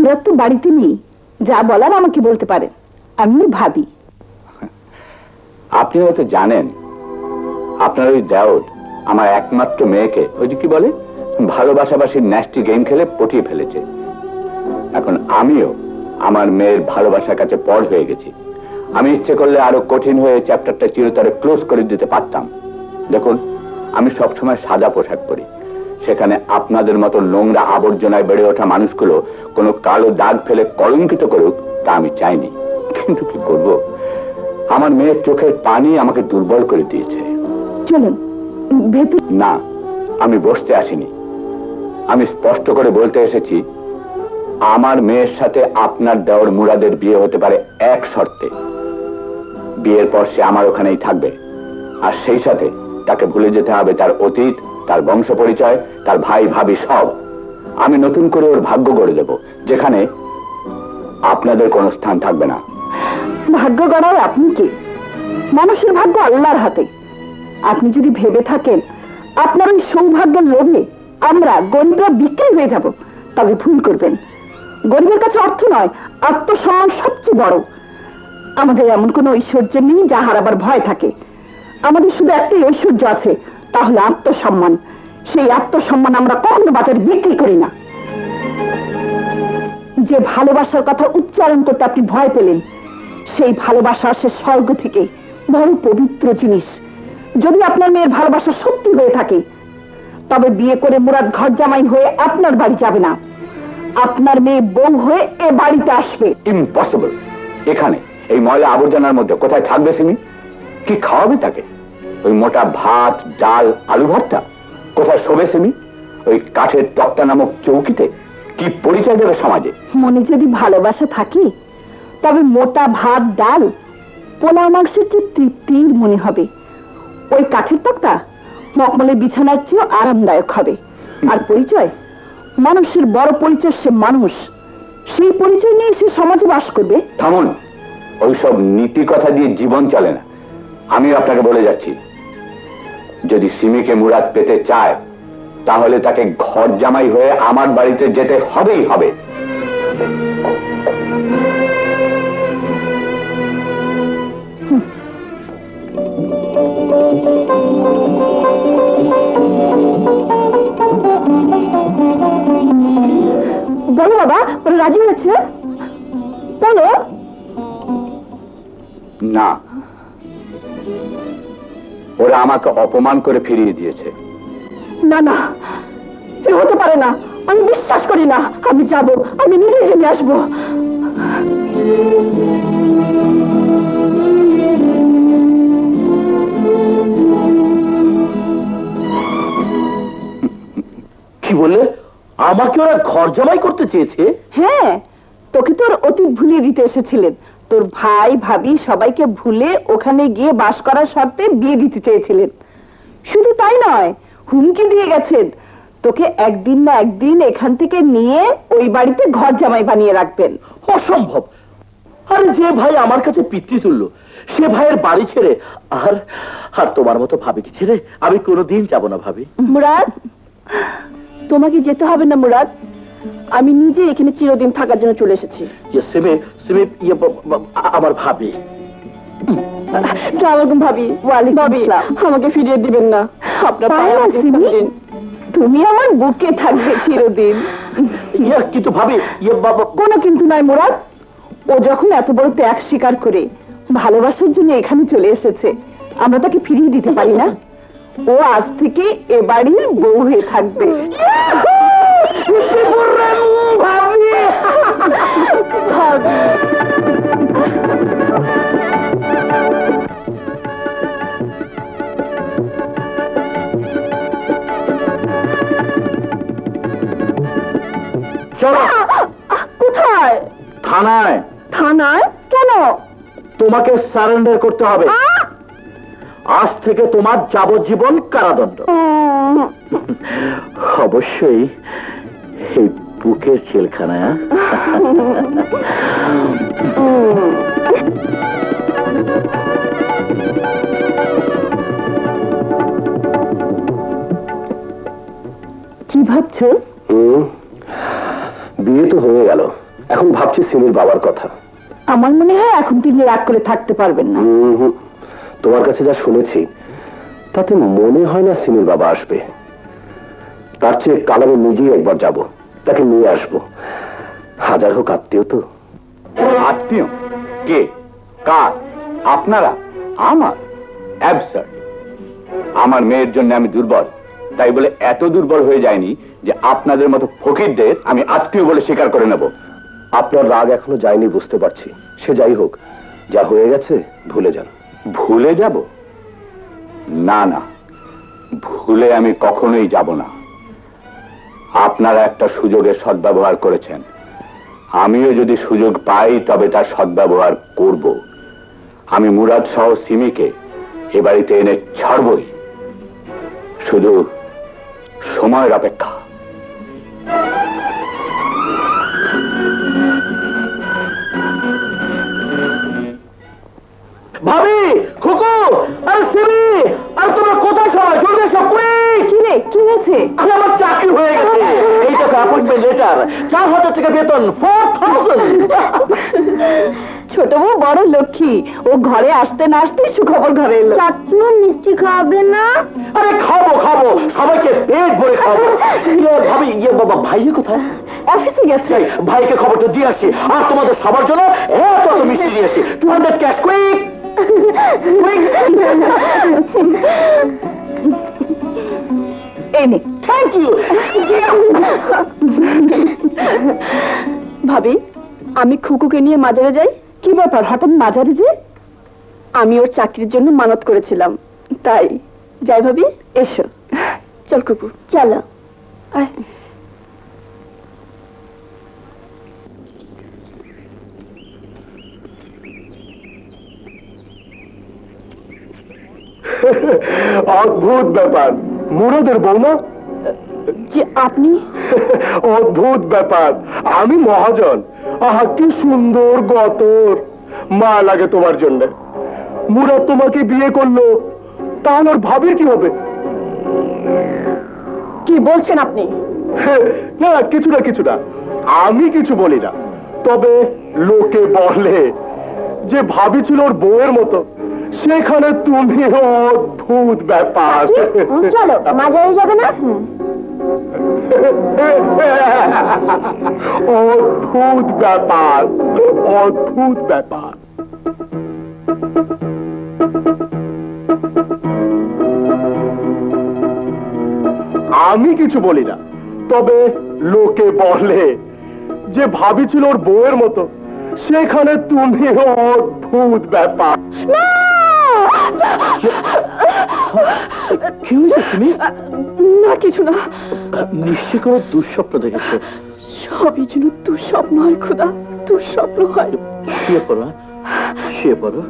মুরাদ তো বাড়িতে নেই, যা বলার আমাকে বলতে পারেন, আমি ভাবি। আপনি হয়তো জানেন আপনার ওই দেওর আমার একমাত্র মেয়েকে ওই যে কি বলে ভালোবাসাবাসীর ন্যাস্টি গেম খেলে পটিয়ে ফেলেছে। এখন আমিও আমার মেয়ের ভালোবাসার কাছে পর হয়ে গেছি। আমি ইচ্ছে করলে আরো কঠিন হয়ে চ্যাপ্টারটা চিরতরে ক্লোজ করে দিতে পারতাম। দেখুন, আমি সবসময় সাদা পোশাক পরি, সেখানে আপনাদের মতো নোংরা আবর্জনায় বেড়ে ওঠা মানুষগুলো কোনো কালো দাগ ফেলে কলঙ্কিত করুক তা আমি চাইনি। কিন্তু কি করব, আমার মেয়ের চোখের পানি আমাকে দুর্বল করে দিয়েছে। চলুন ভেতর। না, আমি বসতে আসিনি, আমি স্পষ্ট করে বলতে এসেছি আমার মেয়ের সাথে আপনার দেওর মুরাদের বিয়ে হতে পারে এক শর্তে। বিয়ের পর সে আমার ওখানেই থাকবে, আর সেই সাথে তাকে ভুলে যেতে হবে তার অতীত, তার বংশ পরিচয়, তার ভাই ভাবি সব। আমি নতুন করে ওর ভাগ্য গড়ে দেব, যেখানে আপনাদের কোনো স্থান থাকবে না। ভাগ্য গড়ায় আপনি কি? মানুষের ভাগ্য আল্লাহর হাতে। আপনি যদি ভেবে থাকেন আপনার ওই সৌভাগ্যের লোভে আমরা গরিবরা বিক্রি হয়ে যাব, তবে ভুল করবেন। গরিবের কাছে অর্থ নয়, আত্মসম্মান সবচেয়ে বড়। আমাদের এমন কোনো ঐশ্বর্য নেই যা হারাবার ভয় থাকে। আমাদের শুধু একটাই ঐশ্বর্য আছে, তাহলে আত্মসম্মান। সেই আত্মসম্মান আমরা কখনো বাজারে বিক্রি করি না। যে ভালোবাসার কথা উচ্চারণ করতে আপনি ভয় পেলেন, সেই ভালোবাসা আসে স্বর্গ থেকে, বড় পবিত্র জিনিস। যদি আপনার মেয়ের ভালোবাসা সত্যি হয়ে থাকে, তবে বিয়ে করে মুরাদ ঘর জামাই হয়ে আপনার বাড়ি যাবে না, আপনার মেয়ে বউ হয়ে এ বাড়িতে আসবে। ইম্পসিবল। এখানে এই ময়লা আবর্জনার মধ্যে কোথায় থাকবে সিমি? কি খাওয়াবে তাকে? ওই মোটা ভাত, ডাল, আলু ভর্তা? কোথায় শোবে সিমি? ওই কাঠের তক্তা নামক চৌকিতে? কি পরিচয় দেবে সমাজে? মনে যদি ভালোবাসা থাকে, তবে মোটা ভাত, ডাল, পোলাও মাংসের চেয়ে তৃপ্তির মনে হবে। ওই কাঠের তক্তা মকমলের বিছানার চেয়েও আরামদায়ক হবে। আর পরিচয়, মানুষের বড় পরিচয় সে মানুষ। সেই পরিচয় নিয়ে সে সমাজে বাস করবে। থামুন, ওইসব নীতি কথা দিয়ে জীবন চলে না। আমি আপনাকে বলে যাচ্ছি, যদি সিমিকে মুরাদ পেতে চায়, তাহলে তাকে ঘর জামাই হয়ে আমার বাড়িতে যেতে হবেই হবে। বলো বাবা, ওরা রাজি হয়েছে? বলো। না, ওরা আমাকে অপমান করে ফিরিয়ে দিয়েছে। না না, এ হতে পারে না, আমি বিশ্বাস করি না। আমি যাব, আমি নিজে জেনে আসবো। কি বললে? আমাকে ওরা ঘর জামাই করতে চেয়েছে? হ্যাঁ, তোকে তোর অতীত ভুলিয়ে দিতে এসেছিলেন। তোর ভাই ভাবি সবাইকে ভুলে ওখানে গিয়ে বাস করার শর্তে বিয়ে দিতে চেয়েছিলেন। শুধু তাই নয়, হুমকি দিয়ে গেছেন তোকে একদিন না একদিন এখান থেকে নিয়ে ওই বাড়িতে ঘর জামাই বানিয়ে রাখবেন। অসম্ভব। আরে যে ভাই আমার কাছে পিতৃতুল্য, সে ভাইয়ের বাড়ি ছেড়ে আর আর তোমার মতো ভাবিকে ছেড়ে আমি কোনোদিন যাব না ভাবি। মুরাদ, তোমাকে যেতে হবে না মুরাদ, আমি নিজে এখানে চিরদিন থাকার জন্য চলে এসেছি। আমার ভাবি। সালামালাইকুম ভাবি। ওয়ালাইকুম আসসালাম। আমাকে ফিরিয়ে দিবেন না, আপনার তুমি আমার বুকে থাকবে চিরদিন। কিন্তু ভাবি, কোনো কিন্তু নয় মুরাদ। ও যখন এত বড় ত্যাগ স্বীকার করে ভালোবাসার জন্য এখানে চলে এসেছে, আমরা তাকে ফিরিয়ে দিতে পারি না। ও আজ থেকে এ বাড়ির বউ হয়ে থাকবে। চলো। কোথায়? থানায়। থানায়? কেন? তোমাকে সারেন্ডার করতে হবে। আজ থেকে তোমার যাবজ্জীবন কারাদণ্ড। অবশ্যই এই বুকের জেলখানায়। কি ভাবছো? বিয়ে তো হয়ে গেল, এখন ভাবছি সিমির বাবার কথা। আমার মনে হয় এখন তিনি রাগ করে থাকতে পারবেন না। তোমার কাছে যা শুনেছি তাতে মনে হয় না সিমির বাবা আসবে। তার চেয়ে কাল আমি নিজেই একবার যাব, তাকে নিয়ে আসবো। হাজার হোক আত্মীয় তো। আত্মীয়? কে? কার? আপনারা? আমার? অ্যাবসার্ড। আমার মেয়ের জন্য আমি দুর্বল, তাই বলে এত দুর্বল হয়ে যায়নি যে আপনাদের মতো ফকিরদের আমি আত্মীয় বলে স্বীকার করে নেব। আপনার রাগ এখনো যায়নি বুঝতে পারছি। সে যাই হোক, যা হয়ে গেছে ভুলে যান। ভুলে যাব? না না, ভুলে আমি কখনোই যাব না। আপনারা একটা সুযোগের সদ্ব্যবহার করেছেন, আমিও যদি সুযোগ পাই তবে তার সদ্ব্যবহার করব। আমি মুরাদ সহ সিমিকে এ বাড়িতে এনে ছাড়বই, শুধু সময়ের অপেক্ষা। ভাবি, খুকু, আরে সিমি, আরে তোমরা কোথায় সবাই? জলদি এসো, কুইক! কি রে, কি হয়েছে? আরে আমার চাকরি হয়ে গেছে। এই টাকা অ্যাপয়েন্টমেন্ট লেটার, 4000 টাকা বেতন, 4000। ছোট বউ বড় লক্ষ্মী, ও ঘরে আসতে না আসতেই সুখবর ঘরে এলো। চাচু মিষ্টি খাবে না? আরে খাবো খাবো, সবাইকে পেট ভরে খাবো। ভাবি, বাবা ভাইয়া কোথায়? অফিসে গেছে। এই, ভাইকে খবরটা দিয়ে আসি, আর তোমাদের সবার জন্য এত মিষ্টি দিয়ে আসি। 200 ক্যাশ, কুইক! এই নে। Thank you. ভাবি, আমি খুকুকে নিয়ে মাজারে যাই। কি ব্যাপার, হঠাৎ মাজারে যে? আমি ওর চাকরির জন্য মানত করেছিলাম, তাই যাই। ভাবি এসো। চল খুকু, চলো। আয়। অদ্ভুত ব্যাপার, মুরাদের বউ না? যে আপনি? অদ্ভুত ব্যাপার, আমি মহাজন। আহা কি সুন্দর গতর, মা লাগে তোমার জন্য। মুরাদ তোমাকে বিয়ে করলো, তাহলে ওর ভাবির কি হবে? কি বলছেন আপনি? না কিছু না, কিছু না, আমি কিছু বলি না। তবে লোকে বলে যে ভাবি ছিল ওর বউয়ের মতো, সেখানে তুমি। অদ্ভুত ব্যাপার। চলো মাজারে যাবে না? অদ্ভুত ব্যাপার, অদ্ভুত ব্যাপার। আমি কিছু বলি না, তবে লোকে বলে যে ভাবি ছিল ওর বউয়ের মতো, সেখানে তুমি। অদ্ভুত ব্যাপার। কি হয়েছে তুমি? না কিছু না। নিশ্চয় কোনো দুঃস্বপ্ন দেখেছো। সবই যেন দুঃস্বপ্ন হয় খোদা, দুঃস্বপ্ন হয়। শুয়ে পড়ো, শুয়ে পড়ো।